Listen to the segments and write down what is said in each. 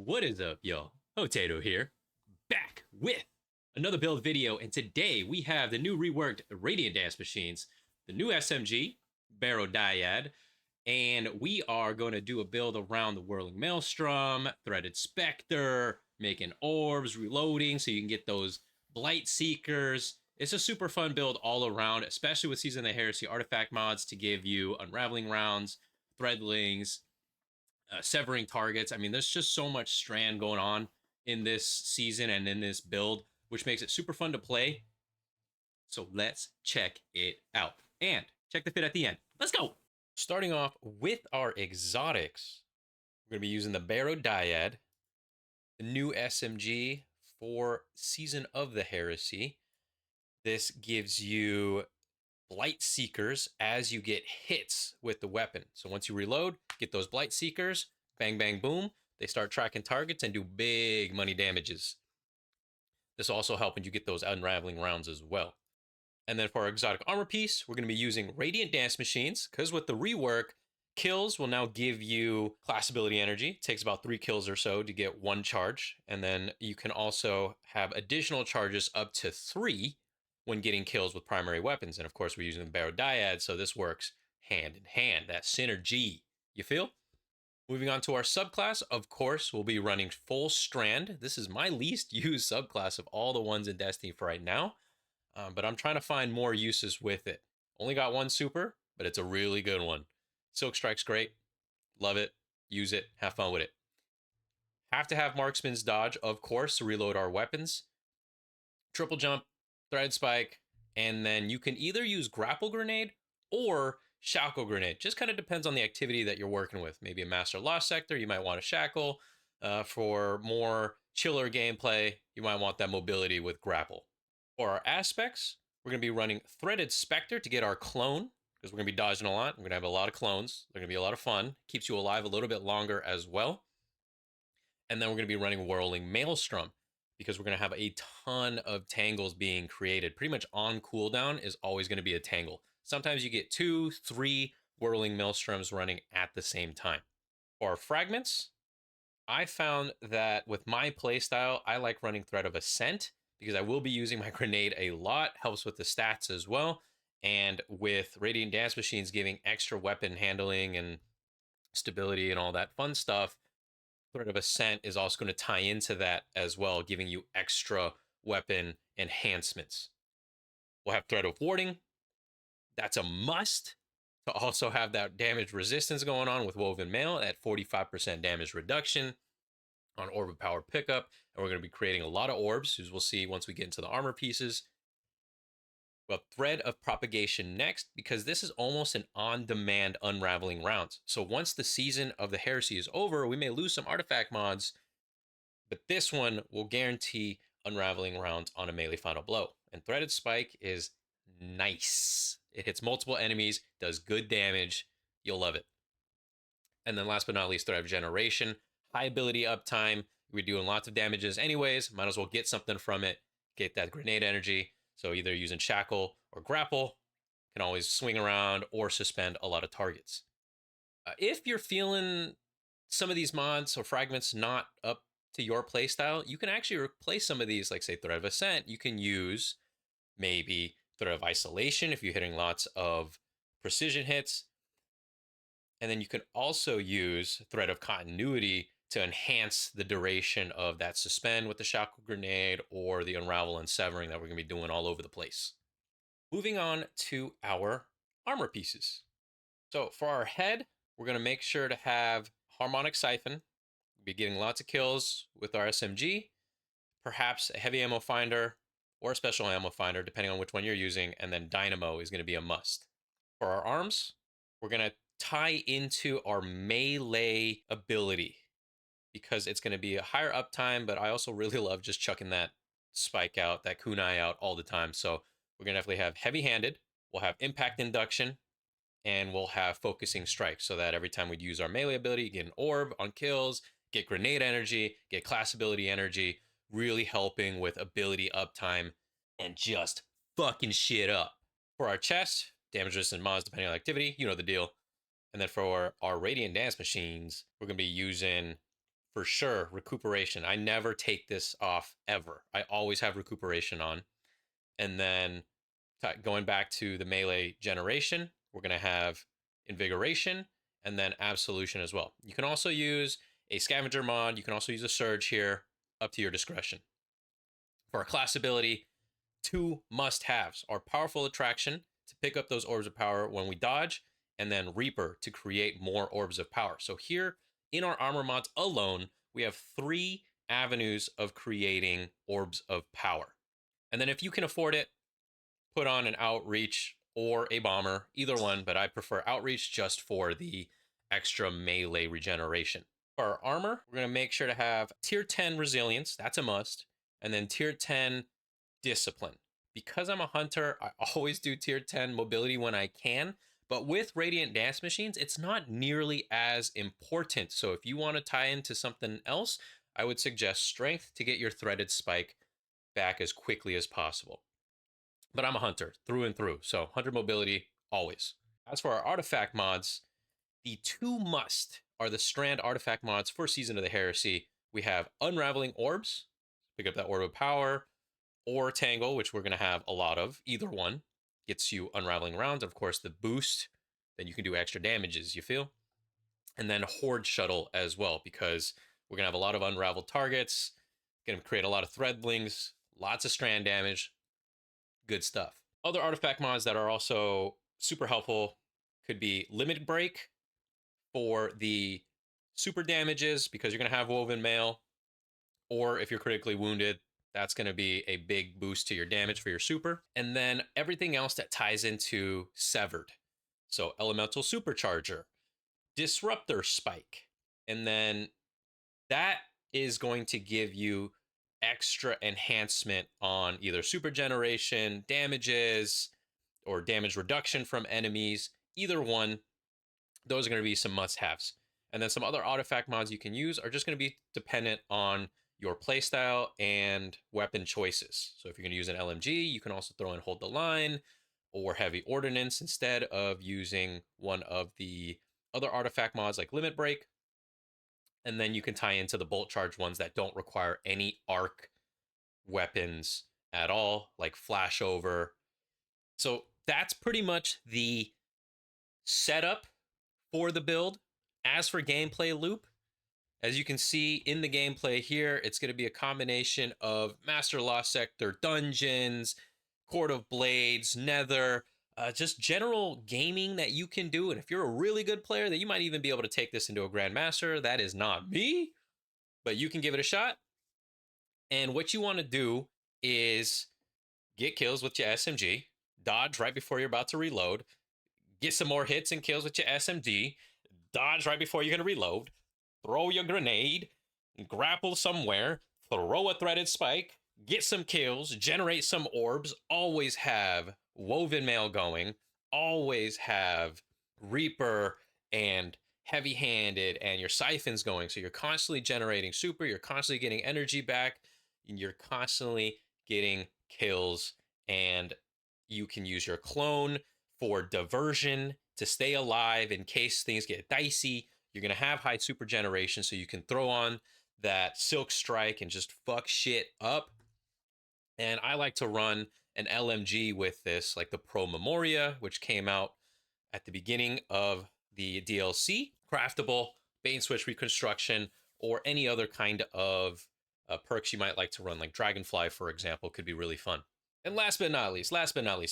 What is up, y'all? Potato here, back with another build video, and today we have the new reworked Radiant Dance machines, the new SMG, Barrow-Dyad, and we are going to do a build around the Whirling Maelstrom, Threaded Spectre, making orbs, reloading so you can get those Blight Seekers. It's a super fun build all around, especially with Season of the Heresy artifact mods to give you Unraveling Rounds, Threadlings, severing targets. I mean, there's just so much strand going on in this season and in this build, which makes it super fun to play. So let's check it out and check the fit at the end. Let's go. Starting off with our exotics, we're going to be using the Barrow-Dyad, the new SMG for Season of the Heresy. This gives you Blight Seekers as you get hits with the weapon. So once you reload, get those Blight Seekers, bang, bang, boom. They start tracking targets and do big money damages. This will also help when you get those Unraveling Rounds as well. And then for our exotic armor piece, we're going to be using Radiant Dance machines, because with the rework, kills will now give you class ability energy. It takes about 3 kills or so to get 1 charge. And then you can also have additional charges up to 3 when getting kills with primary weapons. And of course, we're using the Barrow-Dyad, so this works hand in hand. That synergy, you feel? Moving on to our subclass, of course, we'll be running full strand. This is my least used subclass of all the ones in Destiny for right now, but I'm trying to find more uses with it. Only got 1 super, but it's a really good one. Silk Strike's great. Love it. Use it. Have fun with it. Have to have Marksman's Dodge, of course, to reload our weapons. Triple Jump, Thread Spike, and then you can either use Grapple Grenade or Shackle Grenade. Just kind of depends on the activity that you're working with. Maybe a Master Lost Sector, you might want a Shackle. For more chiller gameplay, you might want that mobility with Grapple. For our aspects, we're going to be running Threaded Spectre to get our clone, because we're going to be dodging a lot. We're going to have a lot of clones. They're going to be a lot of fun. Keeps you alive a little bit longer as well. And then we're going to be running Whirling Maelstrom, because we're going to have a ton of tangles being created. Pretty much on cooldown is always going to be a tangle. Sometimes you get 2, 3 Whirling Maelstroms running at the same time. For our fragments, I found that with my playstyle, I like running Thread of Ascent, because I will be using my grenade a lot. Helps with the stats as well. And with Radiant Dance machines giving extra weapon handling and stability and all that fun stuff, Thread of Ascent is also going to tie into that as well, giving you extra weapon enhancements. We'll have Thread of Warding. That's a must to also have that damage resistance going on with Woven Mail at 45% damage reduction on Orb of Power pickup. And we're going to be creating a lot of orbs, as we'll see once we get into the armor pieces. Well, Thread of Propagation next, because this is almost an on-demand Unraveling Rounds. So once the Season of the Heresy is over, we may lose some artifact mods, but this one will guarantee Unraveling Rounds on a melee final blow. And Threaded Spike is nice. It hits multiple enemies, does good damage. You'll love it. And then last but not least, Thread of Generation. High ability uptime. We're doing lots of damages anyways. Might as well get something from it. Get that grenade energy. So either using Shackle or Grapple, can always swing around or suspend a lot of targets. If you're feeling some of these mods or fragments not up to your playstyle, you can actually replace some of these, like say Thread of Ascent. You can use maybe Thread of Isolation if you're hitting lots of precision hits. And then you can also use Thread of Continuity to enhance the duration of that suspend with the Shackle Grenade or the Unravel and Severing that we're going to be doing all over the place. Moving on to our armor pieces. So for our head, we're going to make sure to have Harmonic Siphon. We'll be getting lots of kills with our SMG, perhaps a heavy ammo finder or a special ammo finder, depending on which one you're using, and then Dynamo is going to be a must. For our arms, we're going to tie into our melee ability, because it's going to be a higher uptime, but I also really love just chucking that spike out, that kunai out all the time. So we're going to definitely have heavy-handed, we'll have impact induction, and we'll have focusing strike, so that every time we use our melee ability, get an orb on kills, get grenade energy, get class ability energy, really helping with ability uptime and just fucking shit up. For our chest, damage resistant mods depending on activity, you know the deal. And then for our Radiant Dance machines, we're going to be using for sure recuperation. I never take this off ever. I always have recuperation on. And then going back to the melee generation, we're going to have invigoration and then absolution as well. You can also use a scavenger mod. You can also use a surge here, up to your discretion. For our class ability, 2 must-haves are powerful attraction to pick up those orbs of power when we dodge, and then Reaper to create more orbs of power. So here in our armor mods alone, we have 3 avenues of creating orbs of power. And then if you can afford it, put on an outreach or a bomber, either one, but I prefer outreach just for the extra melee regeneration. For our armor, we're going to make sure to have tier 10 resilience, that's a must, and then tier 10 discipline. Because I'm a hunter, I always do tier 10 mobility when I can, but with Radiant Dance Machines, it's not nearly as important. So if you want to tie into something else, I would suggest strength to get your threaded spike back as quickly as possible. But I'm a hunter through and through, so hunter mobility always. As for our artifact mods, the 2 must are the strand artifact mods for Season of the Heresy. We have Unraveling Orbs, pick up that Orb of Power, or Tangle, which we're going to have a lot of. Either one gets you Unraveling Rounds. Of course, the boost, then you can do extra damages, you feel? And then Horde Shuttle as well, because we're going to have a lot of unraveled targets, going to create a lot of threadlings, lots of strand damage. Good stuff. Other artifact mods that are also super helpful could be Limit Break for the super damages, because you're going to have Woven Mail, or if you're critically wounded, that's going to be a big boost to your damage for your super. And then everything else that ties into Severed. So Elemental Supercharger, Disruptor Spike, and then that is going to give you extra enhancement on either super generation, damages, or damage reduction from enemies. Either one, those are going to be some must-haves. And then some other artifact mods you can use are just going to be dependent on your playstyle and weapon choices. So if you're going to use an LMG, you can also throw in Hold the Line or Heavy Ordnance instead of using one of the other artifact mods like Limit Break. And then you can tie into the bolt charge ones that don't require any arc weapons at all, like Flashover. So that's pretty much the setup for the build. As for gameplay loop, as you can see in the gameplay here, it's going to be a combination of Master Lost Sector dungeons, Court of Blades, Nether, just general gaming that you can do. And if you're a really good player, that you might even be able to take this into a Grandmaster. That is not me, but you can give it a shot. And what you want to do is get kills with your SMG, dodge right before you're about to reload, get some more hits and kills with your SMG, dodge right before you're going to reload, throw your grenade, grapple somewhere, throw a threaded spike, get some kills, generate some orbs, always have Woven Mail going, always have Reaper and Heavy-Handed and your Siphons going. So you're constantly generating super, you're constantly getting energy back, and you're constantly getting kills, and you can use your clone for diversion to stay alive in case things get dicey. You're going to have high super generation, so you can throw on that Silk Strike and just fuck shit up. And I like to run an LMG with this, like the Pro Memoria, which came out at the beginning of the DLC. Craftable, bait and switch reconstruction, or any other kind of perks you might like to run, like Dragonfly, for example, could be really fun. And last but not least,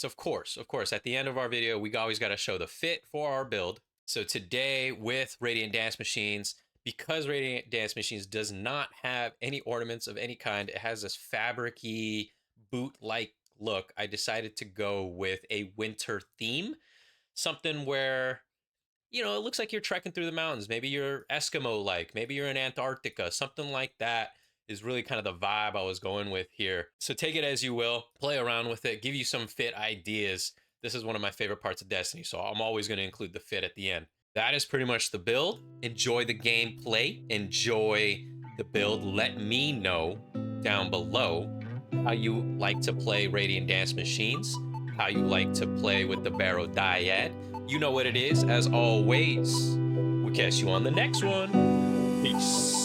of course, at the end of our video, we always got to show the fit for our build. So today with Radiant Dance Machines, because Radiant Dance Machines does not have any ornaments of any kind, it has this fabric-y, boot-like look, I decided to go with a winter theme. Something where, you know, it looks like you're trekking through the mountains. Maybe you're Eskimo-like. Maybe you're in Antarctica. Something like that is really kind of the vibe I was going with here. So take it as you will. Play around with it. Give you some fit ideas. This is one of my favorite parts of Destiny, so I'm always going to include the fit at the end. That is pretty much the build. Enjoy the gameplay. Enjoy the build. Let me know down below how you like to play Radiant Dance Machines, how you like to play with the Barrow-Dyad. You know what it is. As always, we'll catch you on the next one. Peace.